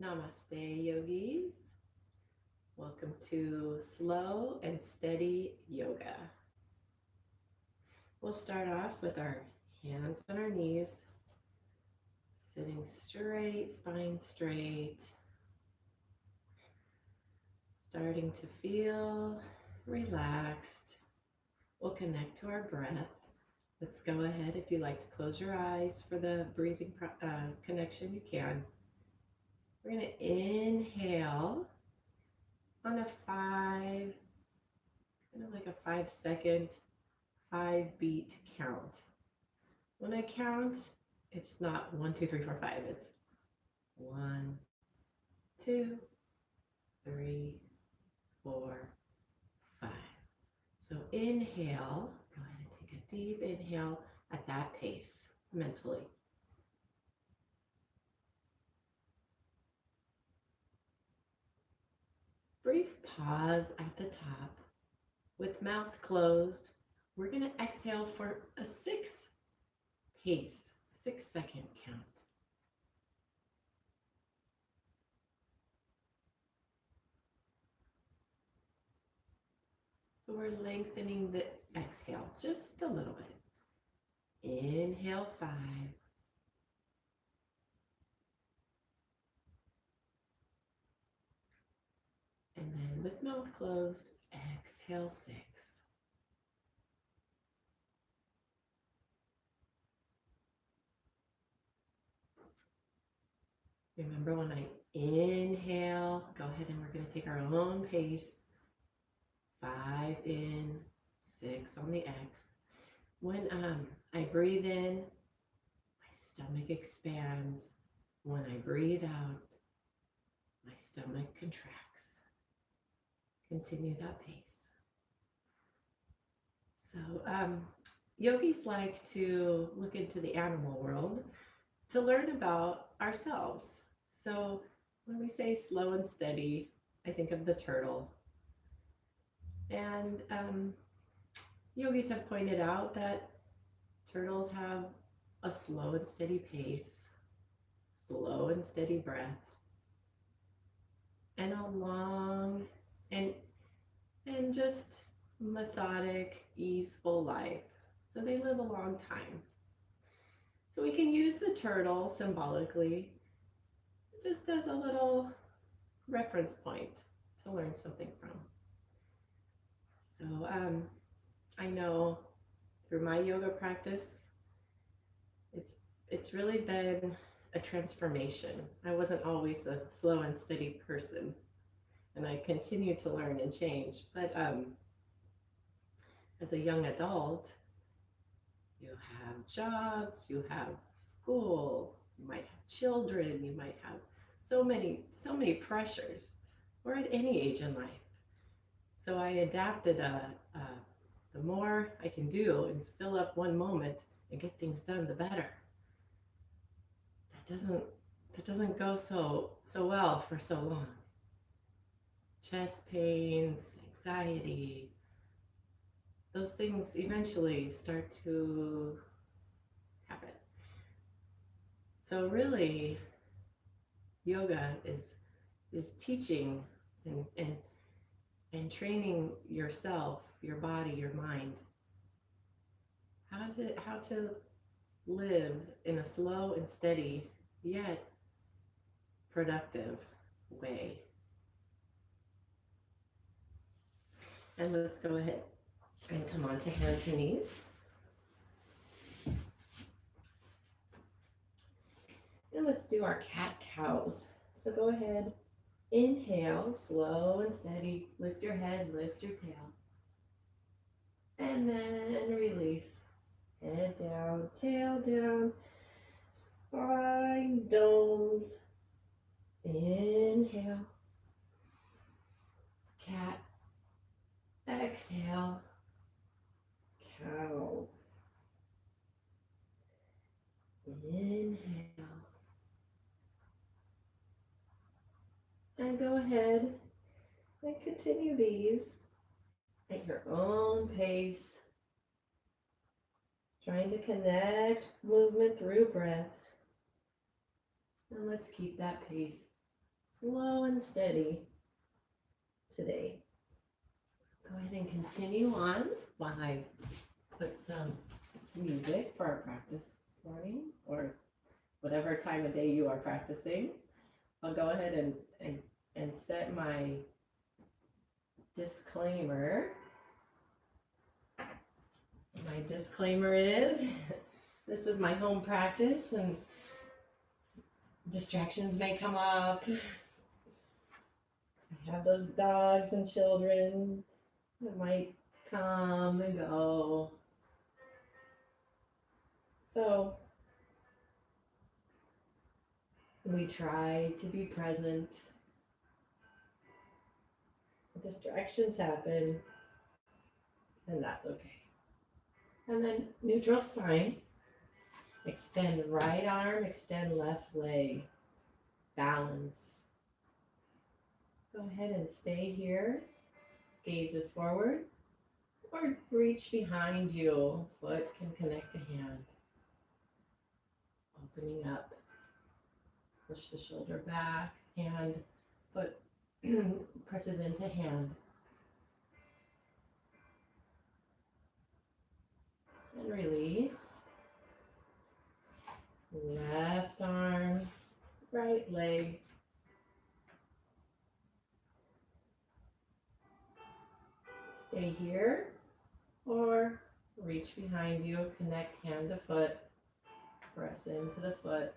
Namaste, yogis. Welcome to Slow and Steady Yoga. We'll start off with our hands on our knees, sitting straight, spine straight, starting to feel relaxed. We'll connect to our breath. Let's go ahead. If you like to close your eyes for the breathing connection, you can. We're going to inhale on a 5, kind of like a 5-second 5-beat count. When I count, it's not 1, 2, 3, 4, 5. It's 1, 2, 3, 4, 5. So inhale, go ahead and take a deep inhale at that pace mentally. Brief pause at the top with mouth closed. We're going to exhale for a 6 pace, 6-second count. So we're lengthening the exhale just a little bit. Inhale 5. And then with mouth closed, exhale 6. Remember, when I inhale, go ahead and we're going to take our own pace. 5 in, 6 on the X. When I breathe in, my stomach expands. When I breathe out, my stomach contracts. Continue that pace. So yogis like to look into the animal world to learn about ourselves. So when we say slow and steady, I think of the turtle. And yogis have pointed out that turtles have a slow and steady pace, slow and steady breath, and a long and just methodic, easeful life. So they live a long time. So we can use the turtle symbolically just as a little reference point to learn something from. So I know through my yoga practice, it's really been a transformation. I wasn't always a slow and steady person, and I continue to learn and change. But as a young adult, you have jobs, you have school, you might have children, you might have so many pressures, or at any age in life. So I adapted the more I can do and fill up one moment and get things done, the better. That doesn't go so well for so long. Chest pains, anxiety, those things eventually start to happen. So really, yoga is teaching and training yourself, your body, your mind, how to live in a slow and steady yet productive way. And let's go ahead and come on to hands and knees. And let's do our cat-cows. So go ahead, inhale, slow and steady. Lift your head, lift your tail. And then release. Head down, tail down, spine domes. Inhale, cat. Exhale, cow. Inhale. And go ahead and continue these at your own pace, trying to connect movement through breath. And let's keep that pace slow and steady today. Go ahead and continue on while I put some music for our practice this morning, or whatever time of day you are practicing. I'll go ahead and set my disclaimer. My disclaimer is this is my home practice and distractions may come up. I have those dogs and children that might come and go. So we try to be present. Distractions happen, and that's okay. And then neutral spine. Extend right arm, extend left leg. Balance. Go ahead and stay here. Gaze is forward. Or reach behind you. Foot can connect to hand. Opening up. Push the shoulder back. Hand, foot presses into hand. And release. Left arm, right leg. Stay here or reach behind you, connect hand to foot, press into the foot.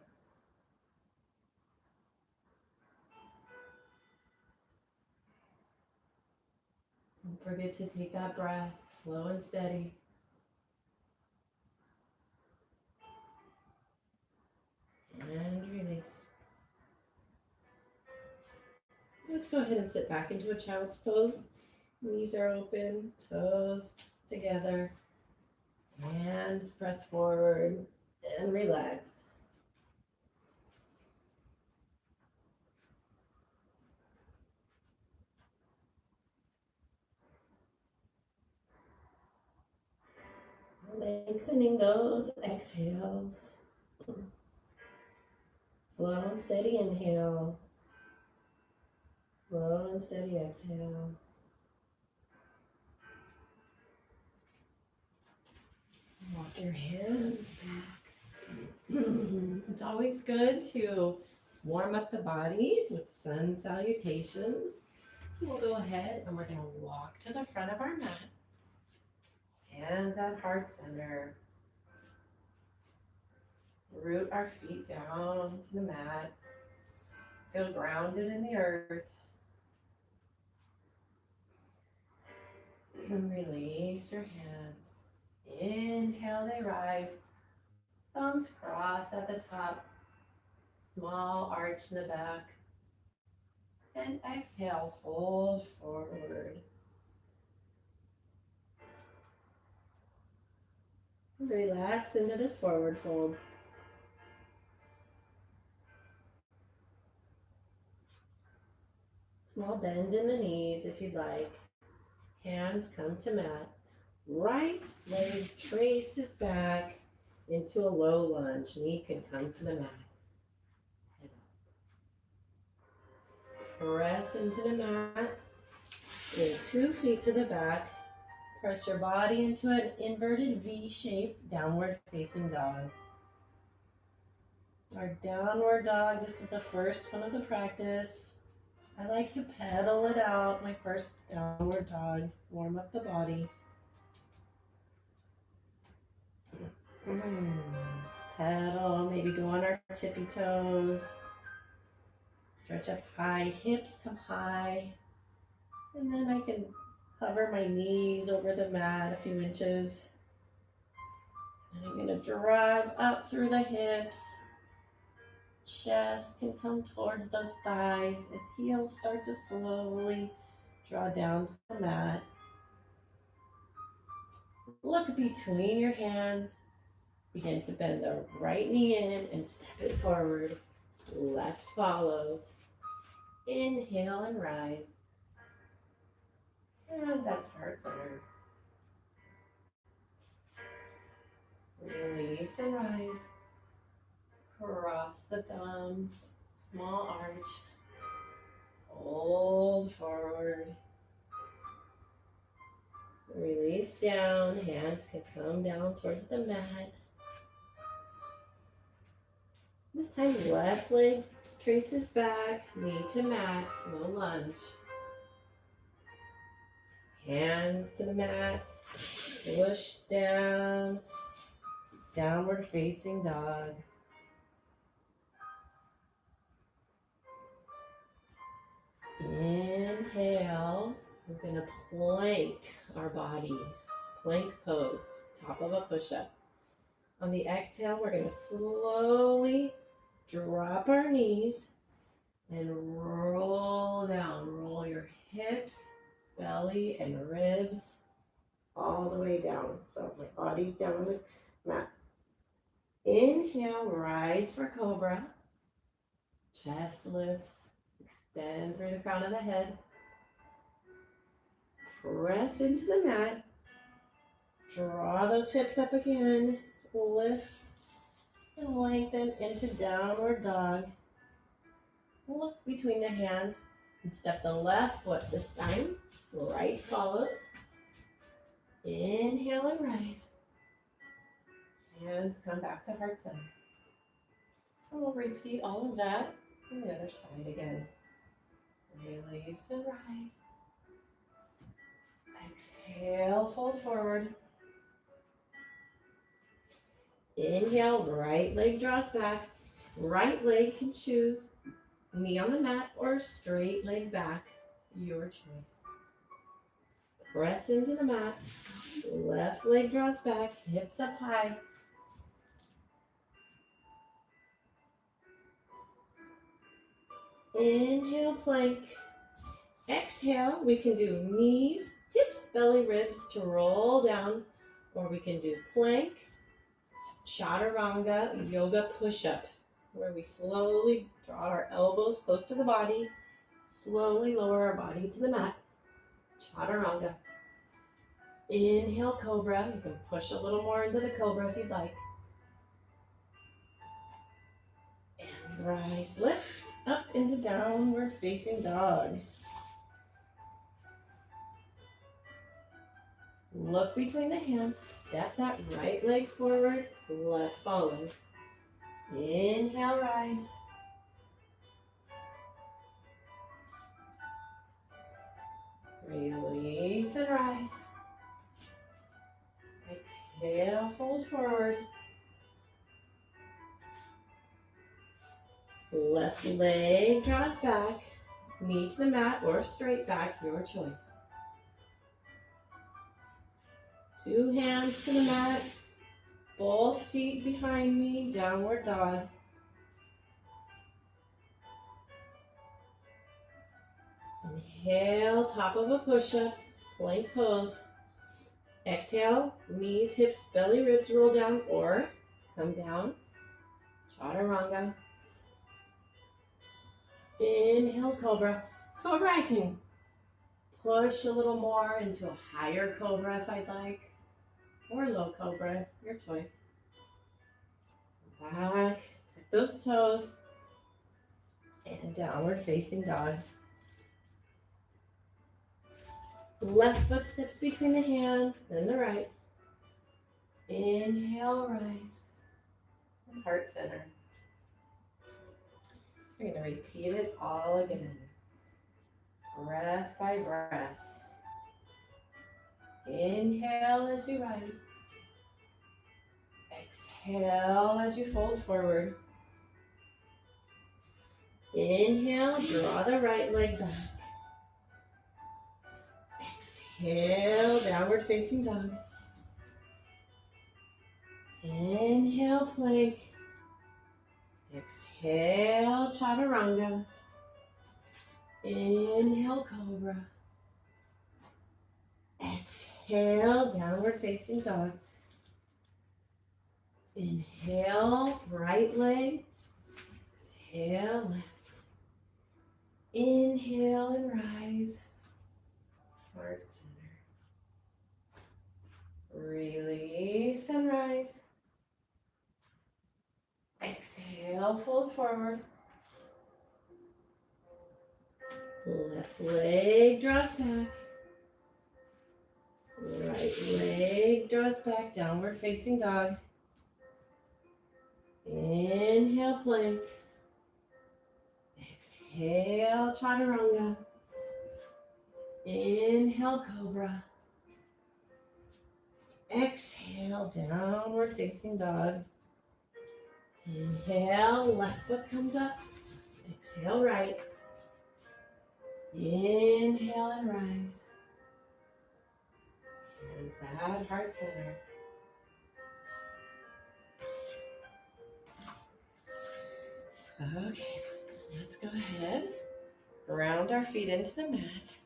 Don't forget to take that breath slow and steady. And release. Let's go ahead and sit back into a child's pose. Knees are open, toes together, hands press forward, and relax. Lengthening those exhales. Slow and steady inhale. Slow and steady exhale. Walk your hands back. It's always good to warm up the body with sun salutations. So we'll go ahead and we're going to walk to the front of our mat. Hands at heart center. Root our feet down to the mat. Feel grounded in the earth. And release your hands. Inhale, they rise. Thumbs cross at the top. Small arch in the back. And exhale, fold forward. Relax into this forward fold. Small bend in the knees if you'd like. Hands come to mat. Right leg traces back into a low lunge. Knee can come to the mat. Press into the mat. Bring 2 feet to the back. Press your body into an inverted V shape, downward facing dog. Our downward dog, this is the first one of the practice. I like to pedal it out, my first downward dog, warm up the body. Pedal, maybe go on our tippy toes. Stretch up high, hips come high. And then I can hover my knees over the mat a few inches. And I'm gonna drive up through the hips. Chest can come towards those thighs as heels start to slowly draw down to the mat. Look between your hands. Begin to bend the right knee in and step it forward. Left follows. Inhale and rise. Hands at heart center. Release and rise. Cross the thumbs. Small arch. Fold forward. Release down. Hands can come down towards the mat. This time, left leg traces back, knee to mat, no lunge. Hands to the mat, push down, downward facing dog. Inhale, we're gonna plank our body, plank pose, top of a push-up. On the exhale, we're gonna slowly drop our knees and roll down. Roll your hips, belly, and ribs all the way down. So my body's down on the mat. Inhale, rise for cobra. Chest lifts, extend through the crown of the head. Press into the mat. Draw those hips up again. Lift and lengthen into downward dog. Look between the hands and step the left foot this time. Right follows. Inhale and rise. Hands come back to heart center. And we'll repeat all of that on the other side again. Release and rise. Exhale, fold forward. Inhale, right leg draws back. Right leg can choose knee on the mat or straight leg back, your choice. Press into the mat. Left leg draws back, hips up high. Inhale, plank. Exhale, we can do knees, hips, belly, ribs to roll down, or we can do plank, chaturanga, yoga push-up, where we slowly draw our elbows close to the body, slowly lower our body to the mat. Chaturanga. Inhale, cobra. You can push a little more into the cobra if you'd like. And rise, lift up into downward facing dog. Look between the hands. Step that right leg forward. Left follows. Inhale, rise. Release and rise. Exhale, fold forward. Left leg draws back. Knee to the mat or straight back, your choice. Two hands to the mat. Both feet behind me, downward dog. Inhale, top of a push-up, plank pose. Exhale, knees, hips, belly, ribs roll down or come down. Chaturanga. Inhale, cobra. Cobra, I can push a little more into a higher cobra if I'd like. Or low cobra, your choice. Back, tuck those toes. And downward facing dog. Left foot steps between the hands, then the right. Inhale, rise. And heart center. We're going to repeat it all again. Breath by breath. Inhale as you rise. Exhale as you fold forward. Inhale, draw the right leg back. Exhale, downward facing dog. Inhale, plank. Exhale, chaturanga. Inhale, cobra. Exhale, downward facing dog. Inhale, right leg. Exhale, left. Inhale and rise. Heart center. Release and rise. Exhale, fold forward. Left leg draws back. Right leg draws back, downward facing dog. Inhale, plank. Exhale, chaturanga. Inhale, cobra. Exhale, downward facing dog. Inhale, left foot comes up. Exhale, right. Inhale and rise. Hands at heart center. Okay, let's go ahead. Ground our feet into the mat.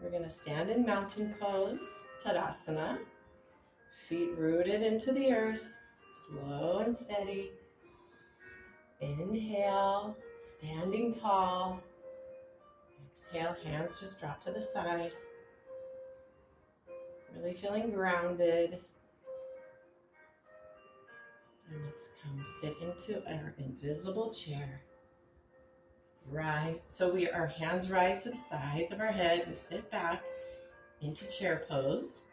We're going to stand in mountain pose, Tadasana. Feet rooted into the earth, slow and steady. Inhale, standing tall. Exhale, hands just drop to the side. Really feeling grounded. And let's come sit into our invisible chair. Rise. So our hands rise to the sides of our head. We sit back into chair pose.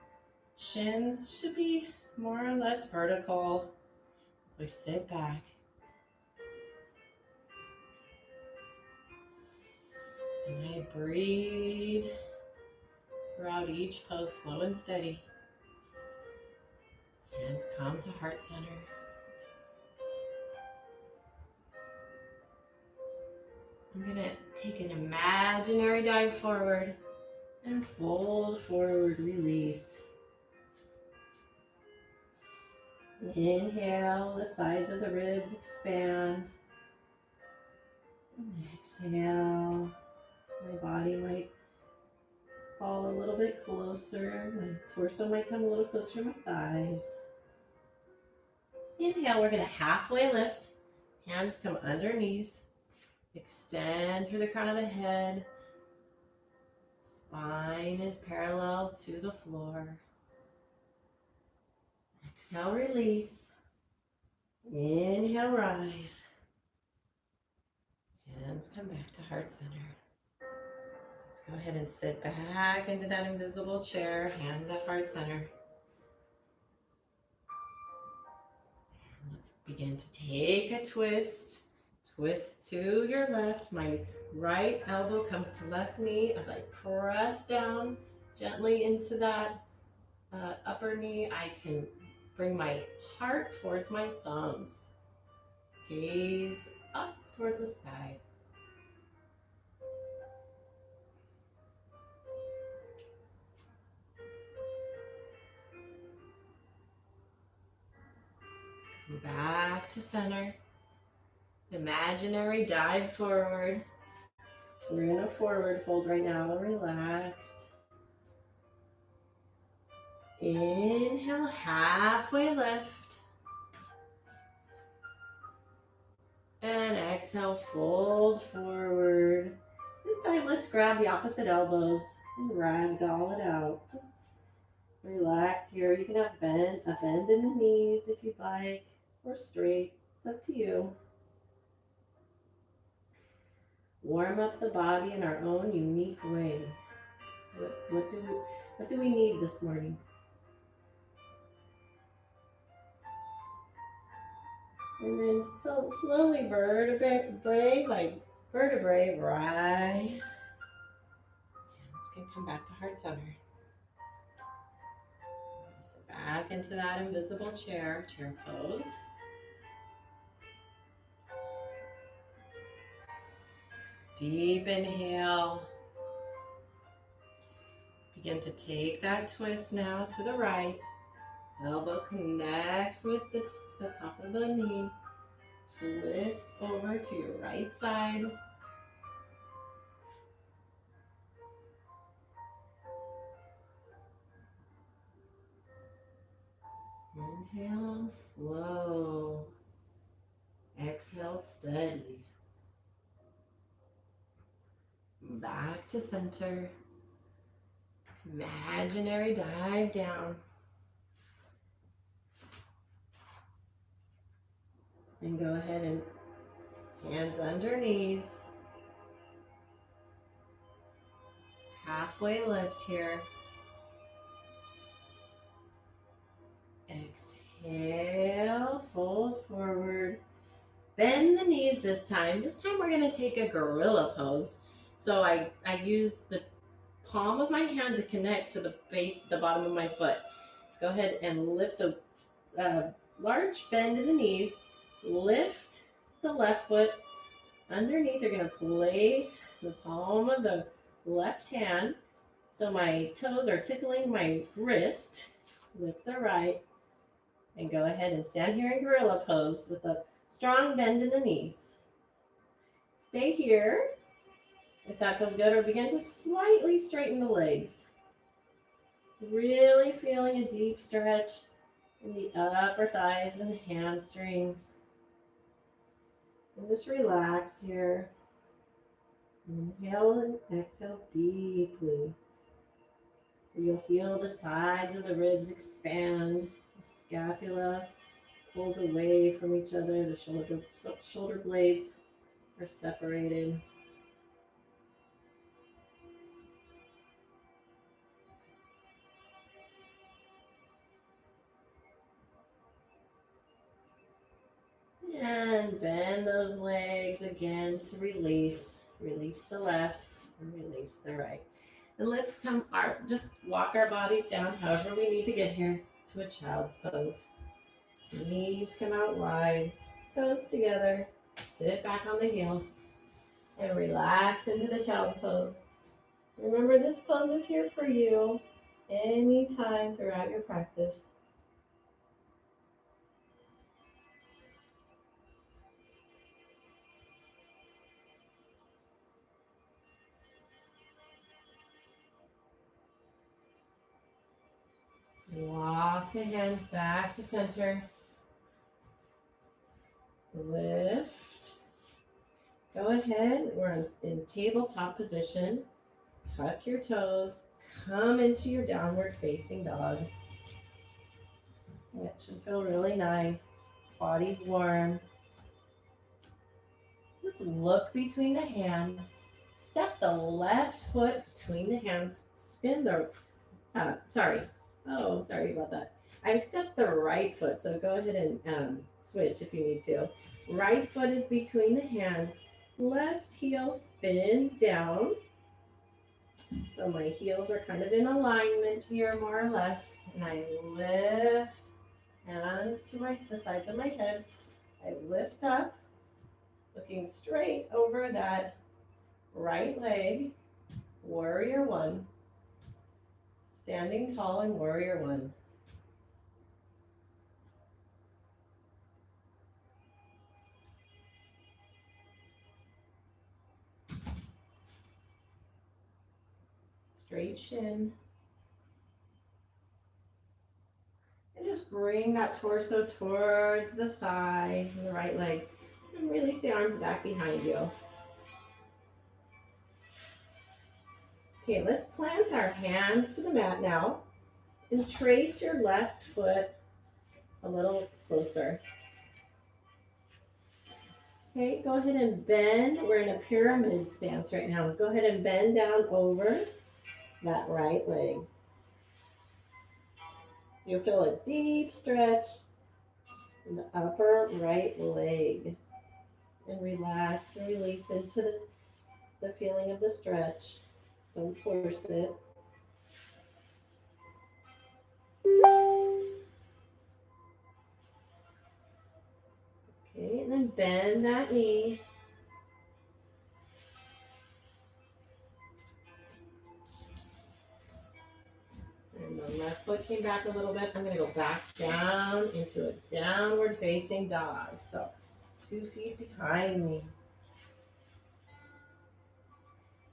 Shins should be more or less vertical as we sit back. And I breathe throughout each pose, slow and steady. Hands come to heart center. I'm going to take an imaginary dive forward and fold forward, release. Inhale, the sides of the ribs expand. And exhale, my body might fall a little bit closer. My torso might come a little closer to my thighs. Inhale, we're going to halfway lift. Hands come under knees. Extend through the crown of the head. Spine is parallel to the floor. Exhale, release. Inhale, rise. Hands come back to heart center. Let's go ahead and sit back into that invisible chair, hands at heart center. Let's begin to take a twist. Twist to your left. My right elbow comes to left knee as I press down gently into that upper knee. I can bring my heart towards my thumbs. Gaze up towards the sky. Come back to center. Imaginary dive forward. We're in a forward fold right now, relaxed. Inhale, halfway lift. And exhale, fold forward. This time, let's grab the opposite elbows and ragdoll it out. Just relax here. You can have a bend in the knees if you'd like, or straight. It's up to you. Warm up the body in our own unique way. What do we need this morning? And then so slowly vertebrae by vertebrae rise. Hands can come back to heart center. Sit back into that invisible chair pose. Deep inhale. Begin to take that twist now to the right. Elbow connects with the top of the knee. Twist over to your right side. Inhale, slow. Exhale, steady. Back to center. Imaginary dive down. And go ahead and Hands under knees. Halfway lift here. Exhale, fold forward. Bend the knees this time. This time we're going to take a gorilla pose. So I use the palm of my hand to connect to the base, the bottom of my foot. Go ahead and lift. So large bend in the knees. Lift the left foot. Underneath, you're going to place the palm of the left hand. So my toes are tickling my wrist. Lift the right. And go ahead and stand here in gorilla pose with a strong bend in the knees. Stay here if that feels good, or begin to slightly straighten the legs. Really feeling a deep stretch in the upper thighs and hamstrings. And just relax here. Inhale and exhale deeply. So you'll feel the sides of the ribs expand. The scapula pulls away from each other. The shoulder blades are separated. And bend those legs again to release. Release the left and release the right. And let's just walk our bodies down however we need to get here to a child's pose. Knees come out wide, toes together, sit back on the heels, and relax into the child's pose. Remember, this pose is here for you anytime throughout your practice. Walk the hands back to center. Lift. Go ahead, we're in tabletop position. Tuck your toes. Come into your downward facing dog. It should feel really nice. Body's warm. Let's look between the hands. Step the left foot between the hands. Spin the, sorry about that. I stepped the right foot, so go ahead and switch if you need to. Right foot is between the hands. Left heel spins down. So my heels are kind of in alignment here, more or less. And I lift hands to the sides of my head. I lift up, looking straight over that right leg, warrior one. Standing tall in warrior one. Straight shin. And just bring that torso towards the thigh and the right leg. And release the arms back behind you. Okay, let's plant our hands to the mat now. And trace your left foot a little closer. Okay, go ahead and bend. We're in a pyramid stance right now. Go ahead and bend down over that right leg. You'll feel a deep stretch in the upper right leg. And relax and release into the feeling of the stretch. Don't force it. Okay, and then bend that knee. And the left foot came back a little bit. I'm going to go back down into a downward facing dog. So 2 feet behind me.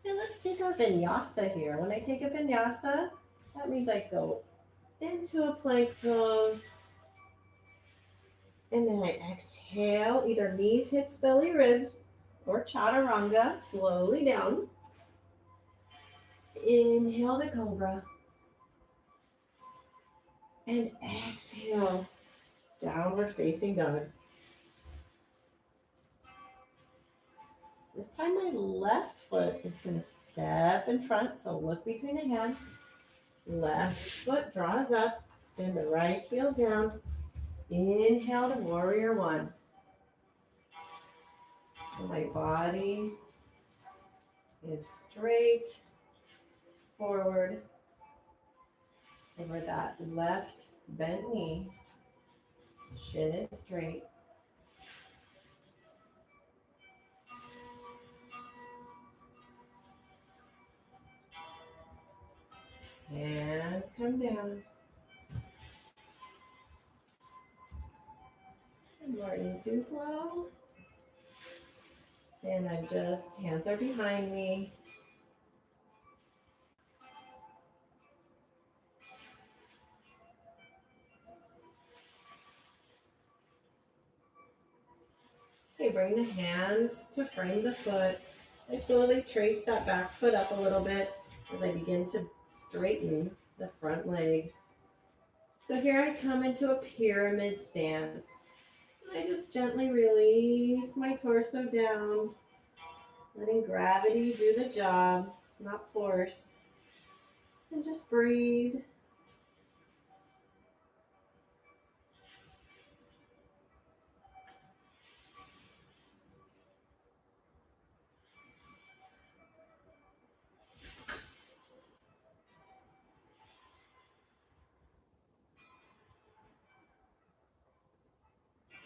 And let's take our vinyasa here. When I take a vinyasa, that means I go into a plank pose. And then I exhale, either knees, hips, belly, ribs, or chaturanga, slowly down. Inhale to cobra. And exhale, downward facing dog. This time my left foot is going to step in front, so look between the hands. Left foot draws up, spin the right heel down. Inhale to warrior one. So my body is straight forward over that left bent knee. Shin is straight. Hands come down. Good morning, Duplo. And hands are behind me. Okay, bring the hands to frame the foot. I slowly trace that back foot up a little bit as I begin to straighten the front leg. So here I come into a pyramid stance. I just gently release my torso down, letting gravity do the job, not force. And just breathe.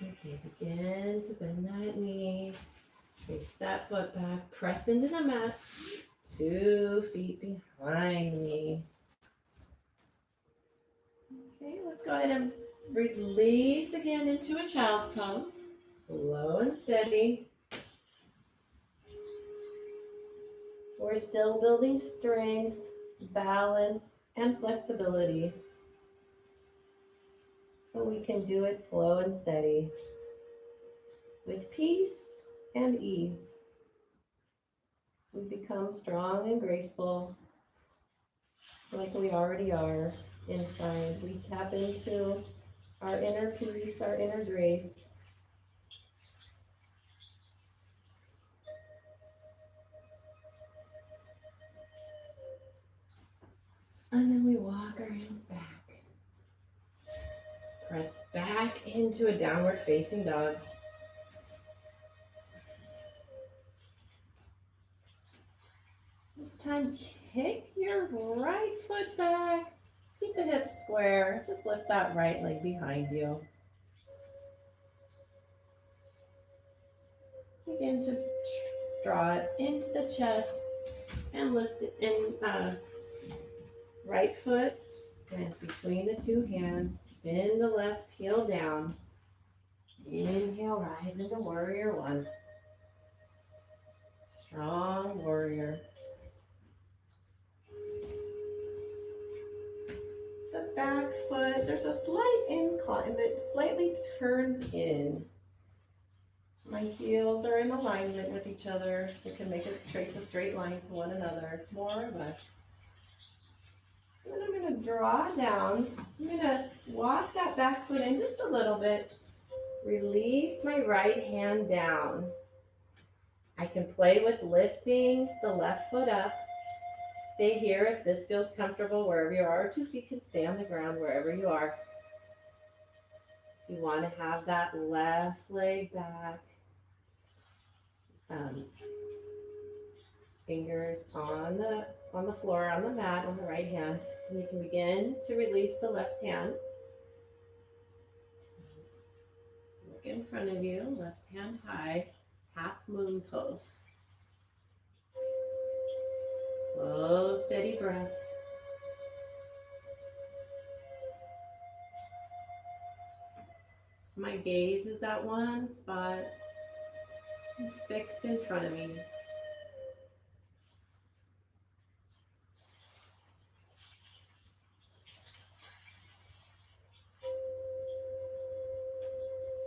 Okay, begin to bend that knee. Face that foot back. Press into the mat. 2 feet behind me. Okay, let's go ahead and release again into a child's pose. Slow and steady. We're still building strength, balance, and flexibility. But we can do it slow and steady with peace and ease. We become strong and graceful like we already are inside. We tap into our inner peace, our inner grace. And then we walk our hands back. Press back into a downward facing dog. This time, kick your right foot back. Keep the hips square. Just lift that right leg behind you. Begin to draw it into the chest and lift it in right foot and between the 2 hands. Spin the left heel down. Inhale, rise into warrior one. Strong warrior. The back foot, there's a slight incline that slightly turns in. My heels are in alignment with each other. We can trace a straight line to one another, more or less. And then I'm going to draw down. I'm going to walk that back foot in just a little bit. Release my right hand down. I can play with lifting the left foot up. Stay here if this feels comfortable wherever you are. 2 feet can stay on the ground wherever you are. You want to have that left leg back. Fingers on the floor, on the mat, on the right hand. And you can begin to release the left hand. Look in front of you, left hand high, half moon pose. Slow, steady breaths. My gaze is at one spot, fixed in front of me.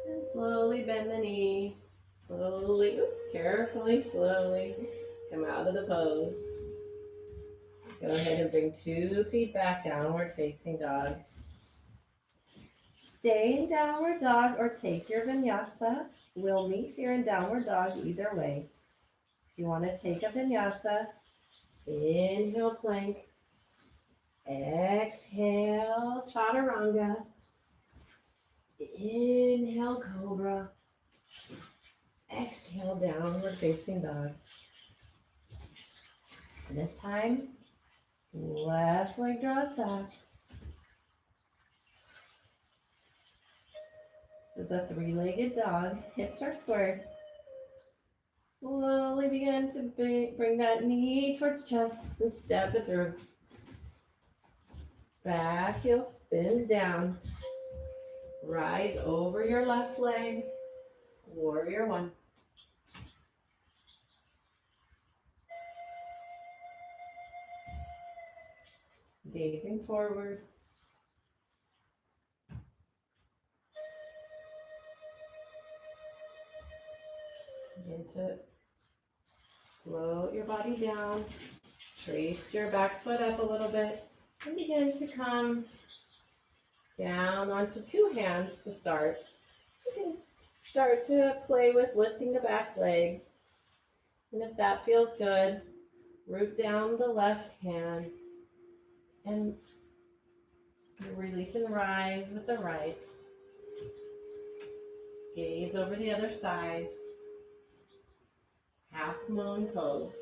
And slowly bend the knee. Slowly, carefully, slowly come out of the pose. Go ahead and bring 2 feet back, downward facing dog. Stay in downward dog or take your vinyasa. We'll meet here in downward dog either way. You want to take a vinyasa. Inhale, plank. Exhale, chaturanga. Inhale, cobra. Exhale, downward facing dog. And this time, left leg draws back. This is a three-legged dog. Hips are squared. Slowly begin to bring that knee towards chest and step it through. Back heel spins down. Rise over your left leg. Warrior one. Gazing forward. Begin to float your body down. Trace your back foot up a little bit. And begin to come down onto two hands to start. You can start to play with lifting the back leg. And if that feels good, root down the left hand and release and rise with the right. Gaze over the other side. Half moon pose.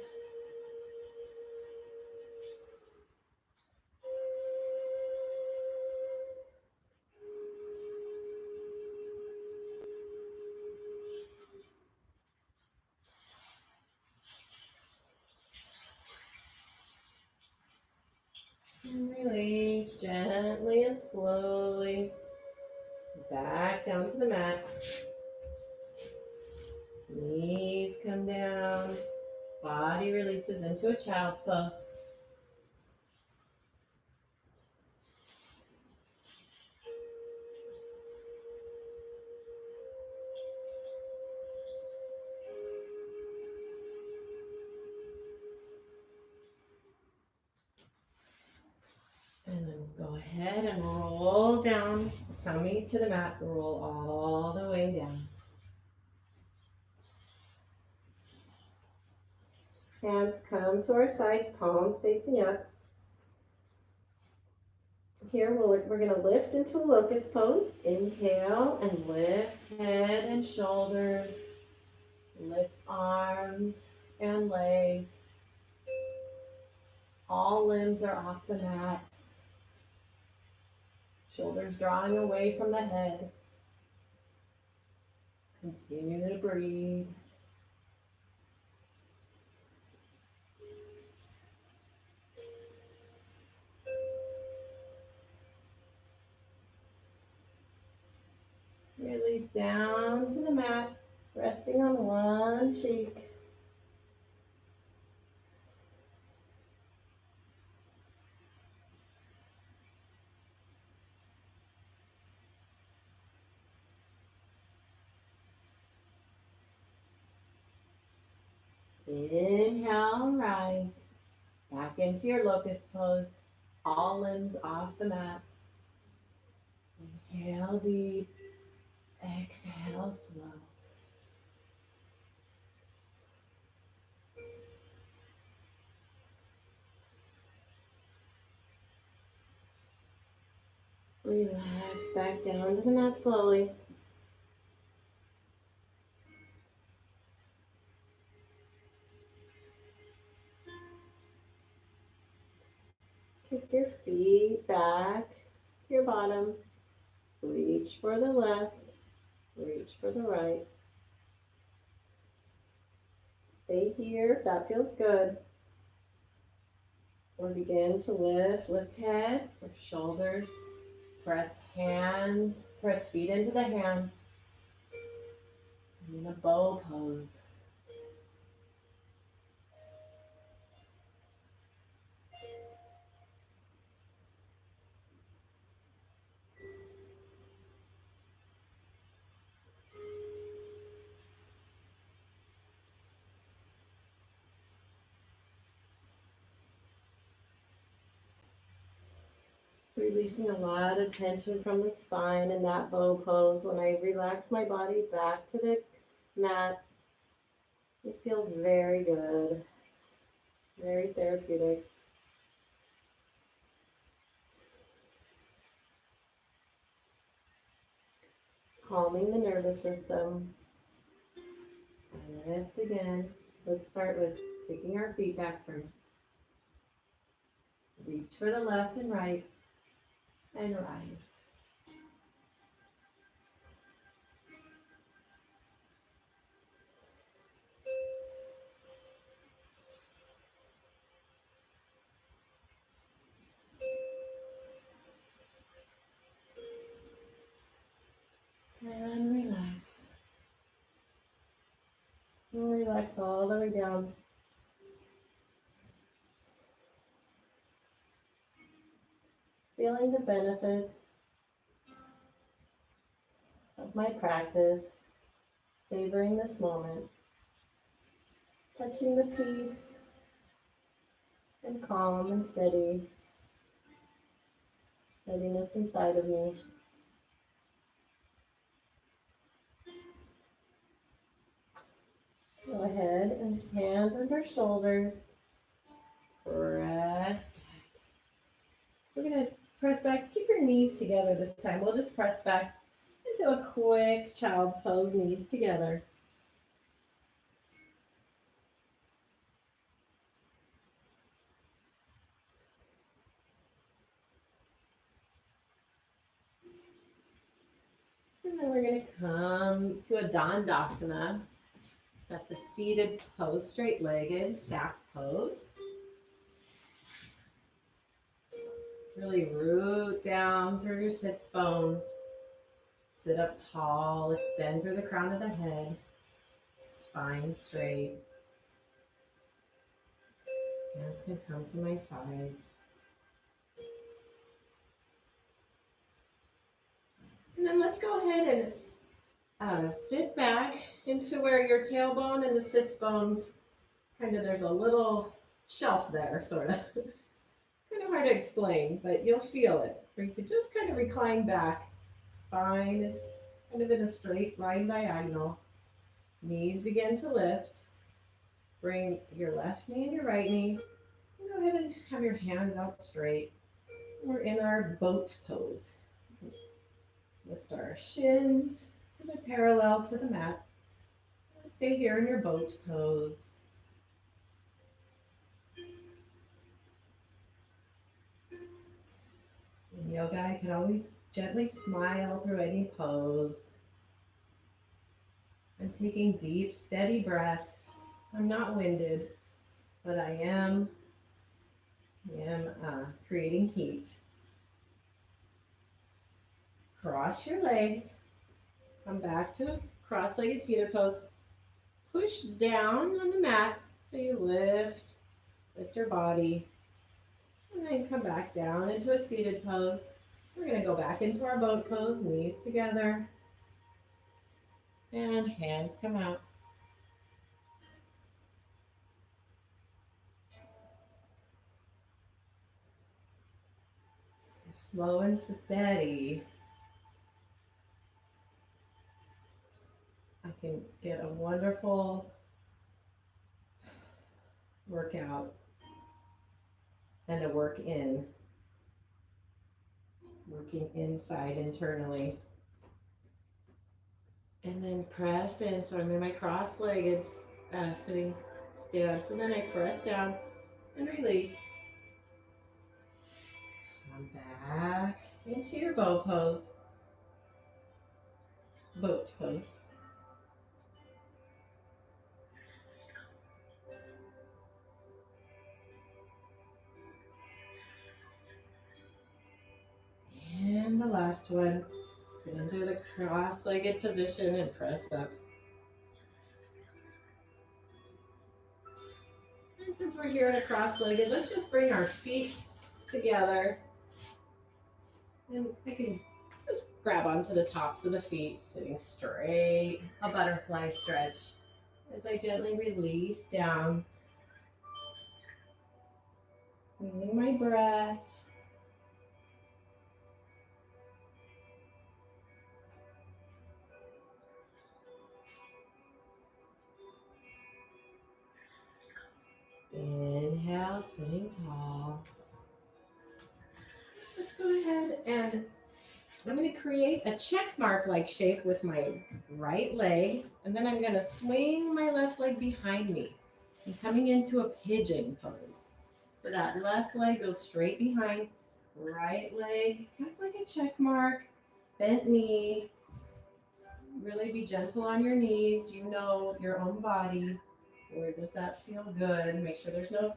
And release gently and slowly. Back down to the mat. Knees come down. Body releases into a child's pose. And then go ahead and roll down, tummy to the mat, roll all the way down. Hands come to our sides, palms facing up. Here we're going to lift into a locust pose. Inhale and lift head and shoulders. Lift arms and legs. All limbs are off the mat. Shoulders drawing away from the head. Continue to breathe. Release down to the mat, resting on one cheek. Inhale, rise. Back into your locust pose. All limbs off the mat. Inhale deep. Exhale slow. Relax back down to the mat slowly. Kick your feet back to your bottom. Reach for the left. Reach for the right. Stay here if that feels good. Or begin to lift head, lift shoulders, press hands, press feet into the hands. In a bow pose. Releasing a lot of tension from the spine in that bow pose. When I relax my body back to the mat, It feels very good, very therapeutic. Calming the nervous system. And lift again. Let's start with taking our feet back first. Reach for the left and right, and rise. And relax. And relax all the way down. Feeling the benefits of my practice, savoring this moment, touching the peace and calm and steadiness inside of me. Go ahead and hands under shoulders. Press. We're going to press back. Keep your knees together this time. We'll just press back into a quick child pose, knees together. And then we're going to come to a Dandasana. That's a seated pose, straight-legged, staff pose. Really root down through your sits bones. Sit up tall, extend through the crown of the head, spine straight. Hands can come to my sides. And then let's go ahead and sit back into where your tailbone and the sits bones, there's a little shelf there, sort of. It's kind of hard to explain, but you'll feel it. Or you could just kind of recline back. Spine is kind of in a straight line diagonal. Knees begin to lift. Bring your left knee and your right knee. Go ahead and have your hands out straight. We're in our boat pose. Lift our shins so they're parallel to the mat. Stay here in your boat pose. In yoga, I can always gently smile through any pose. I'm taking deep, steady breaths. I'm not winded, but I am creating heat. Cross your legs. Come back to a cross-legged seated pose. Push down on the mat so you lift your body. And then come back down into a seated pose. We're going to go back into our boat pose, knees together. And hands come out. Slow and steady. I can get a wonderful workout and a working inside internally. And then press in. So I'm in my cross-legged sitting stance. And then I press down and release. Come back into your boat pose. And the last one. Sit into the cross-legged position and press up. And since we're here in a cross-legged, let's just bring our feet together. And I can just grab onto the tops of the feet, sitting straight, a butterfly stretch. As I gently release down, using my breath. sitting tall. Let's go ahead and I'm going to create a check mark like shape with my right leg, and then I'm going to swing my left leg behind me and coming into a pigeon pose. So that left leg goes straight behind, right leg has like a check mark, bent knee. Really be gentle on your knees. You know your own body. Where does that feel good? Make sure there's no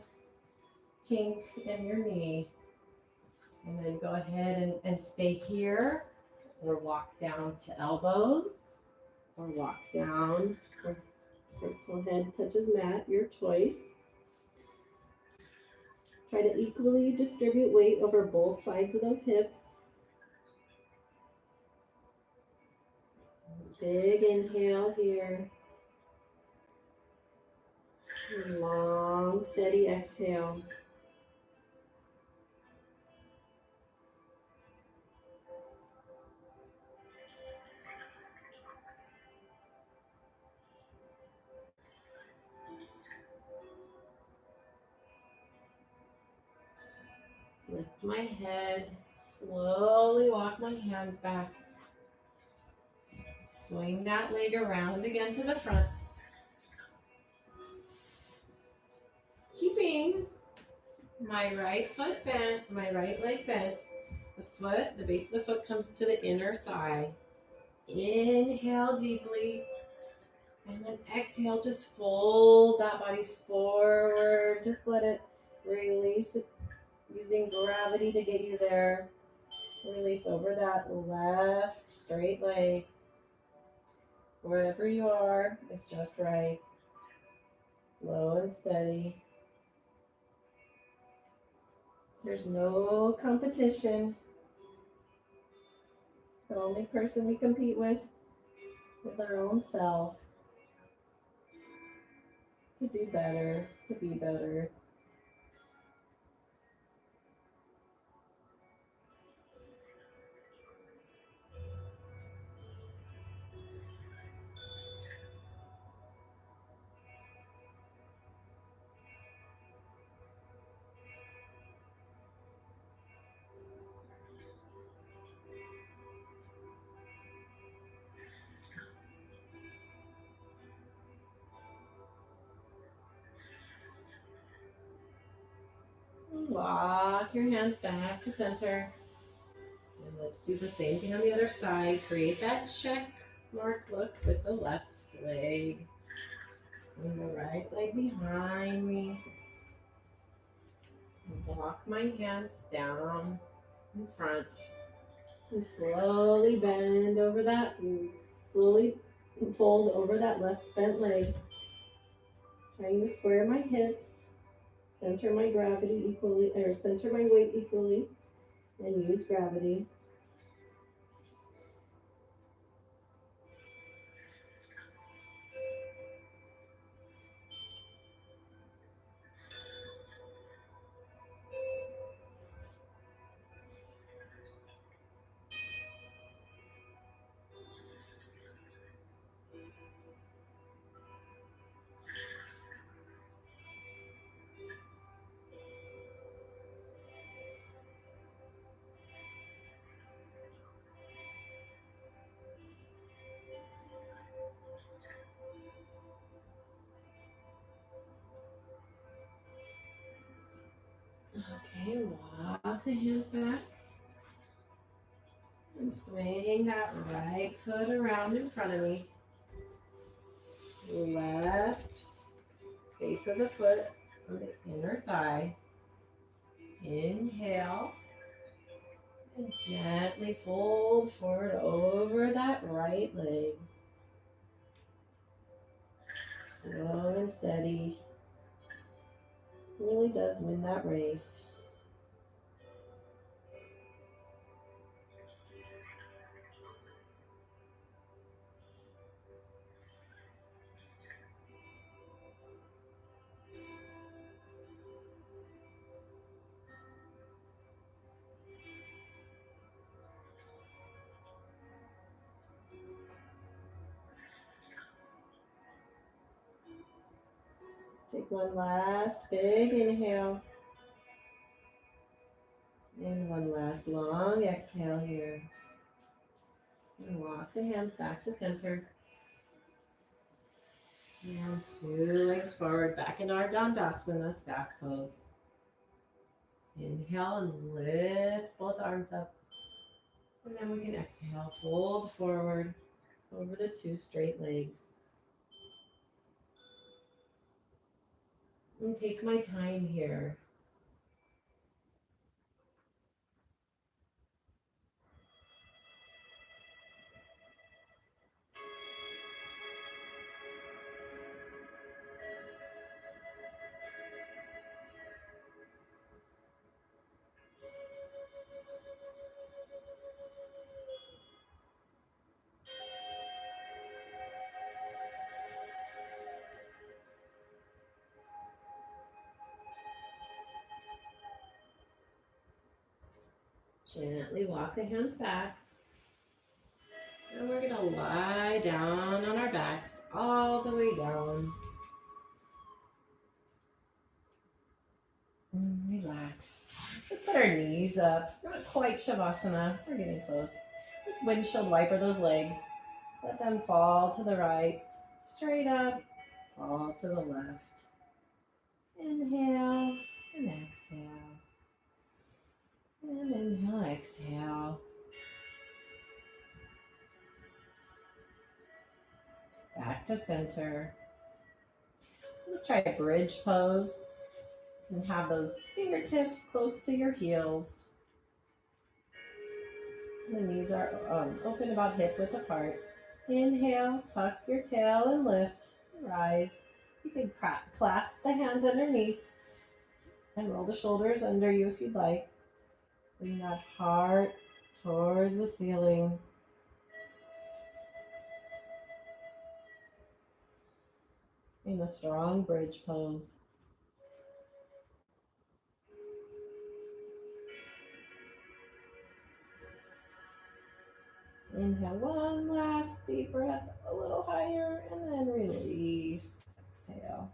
kink in your knee. And then go ahead and stay here or walk down to elbows or walk down until head touches mat, your choice. Try to equally distribute weight over both sides of those hips. Big inhale here. Long, steady exhale. Lift my head, slowly walk my hands back. Swing that leg around again to the front. Keeping my right foot bent, my right leg bent. The base of the foot comes to the inner thigh. Inhale deeply. And then exhale, just fold that body forward. Just let it release it using gravity to get you there. Release over that left straight leg. Wherever you are is just right. Slow and steady. There's no competition. The only person we compete with is our own self. To do better, to be better. Walk your hands back to center. And let's do the same thing on the other side. Create that check mark look with the left leg. Swing the right leg behind me. Walk my hands down in front. And slowly bend over that, slowly fold over that left bent leg. Trying to square my hips, center my gravity equally, or center my weight equally, and use gravity. Okay, walk the hands back. And swing that right foot around in front of me. Left base of the foot on the inner thigh. Inhale. And gently fold forward over that right leg. Slow and steady. Really does win that race. Take one last big inhale. One last long exhale here. And walk the hands back to center. And 2 legs forward, back in our Dandasana, staff pose. Inhale and lift both arms up. And then we can exhale, fold forward over the 2 straight legs. And take my time here. Gently walk the hands back. And we're going to lie down on our backs all the way down. And relax. Let's put our knees up. Not quite Shavasana. We're getting close. Let's windshield wiper those legs. Let them fall to the right. Straight up. Fall to the left. Inhale and exhale. And inhale, exhale. Back to center. Let's try a bridge pose and have those fingertips close to your heels. The knees are open about hip width apart. Inhale, tuck your tail and lift. Rise. You can clasp the hands underneath and roll the shoulders under you if you'd like. Bring that heart towards the ceiling. In a strong bridge pose. Inhale, one last deep breath, a little higher, and then release. Exhale.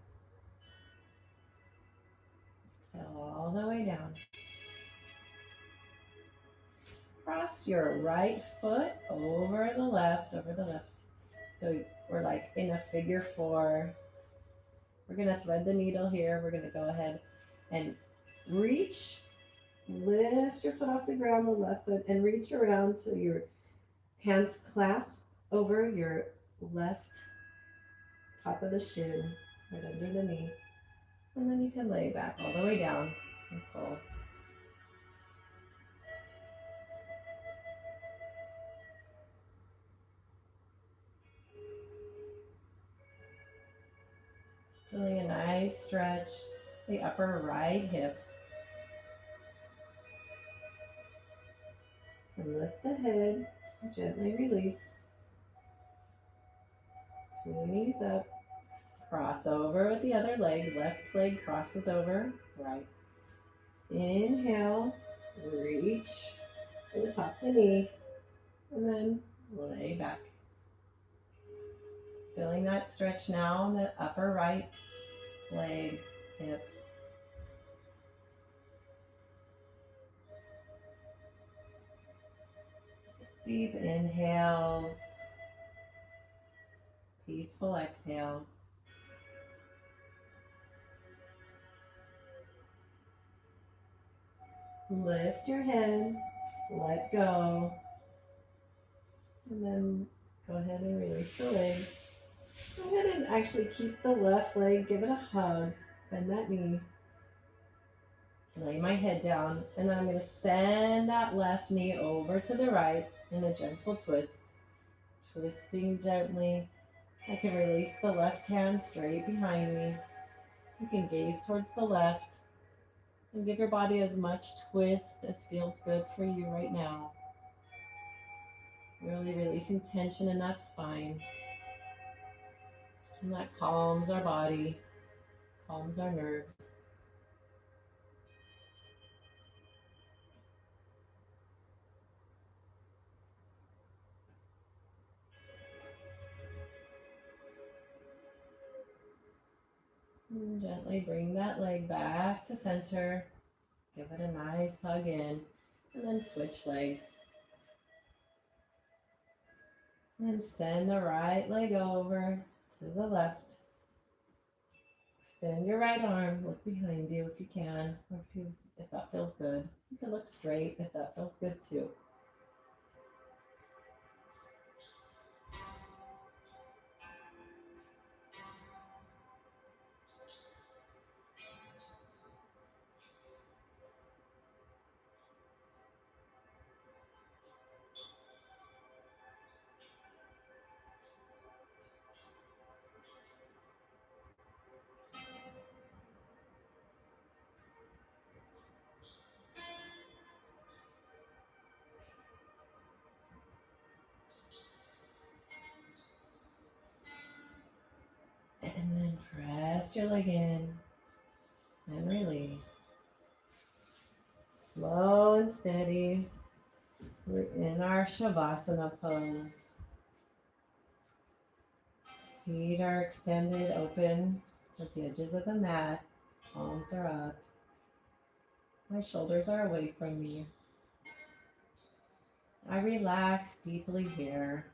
Exhale all the way down. Cross your right foot over the left, So we're like in a figure 4. We're going to thread the needle here. We're going to go ahead and reach, lift your foot off the ground, the left foot, and reach around so your hands clasp over your left top of the shin, right under the knee. And then you can lay back all the way down and pull. Feeling a nice stretch, the upper right hip. And lift the head, gently release. 2 knees up. Cross over with the other leg. Left leg crosses over, right. Inhale, reach for the top of the knee, and then lay back. Feeling that stretch now in the upper right leg, hip. Deep inhales, peaceful exhales. Lift your head, let go, and then go ahead and release the legs. Go ahead and actually keep the left leg, give it a hug, bend that knee. Lay my head down, and then I'm going to send that left knee over to the right in a gentle twist. Twisting gently. I can release the left hand straight behind me. You can gaze towards the left and give your body as much twist as feels good for you right now. Really releasing tension in that spine. And that calms our body, calms our nerves. And gently bring that leg back to center. Give it a nice hug in. And then switch legs. And send the right leg over to the left. Extend your right arm. Look behind you if you can, or if that feels good. You can look straight if that feels good too. And then press your leg in and release. Slow and steady. We're in our Shavasana pose. Feet are extended open towards the edges of the mat. Palms are up. My shoulders are away from me. I relax deeply here,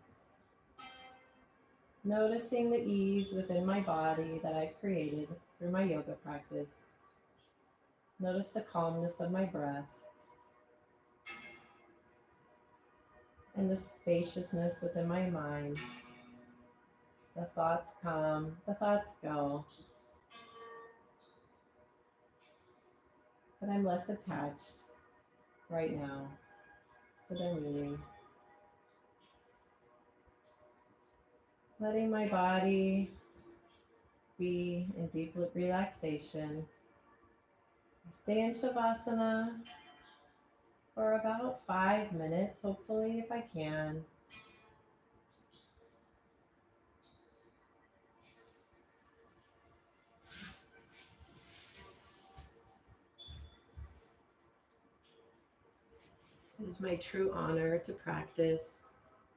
noticing the ease within my body that I've created through my yoga practice. Notice the calmness of my breath and the spaciousness within my mind. The thoughts come, the thoughts go, but I'm less attached right now to their meaning. Letting my body be in deep relaxation. Stay in Shavasana for about 5 minutes, hopefully, if I can. It is my true honor to practice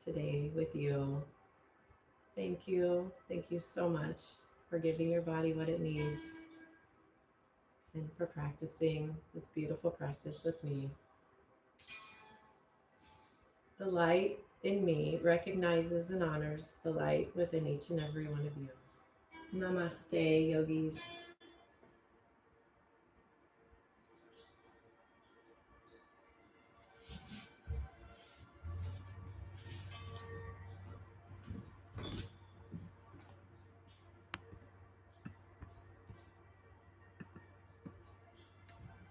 today with you. Thank you. Thank you so much for giving your body what it needs and for practicing this beautiful practice with me. The light in me recognizes and honors the light within each and every one of you. Namaste, yogis.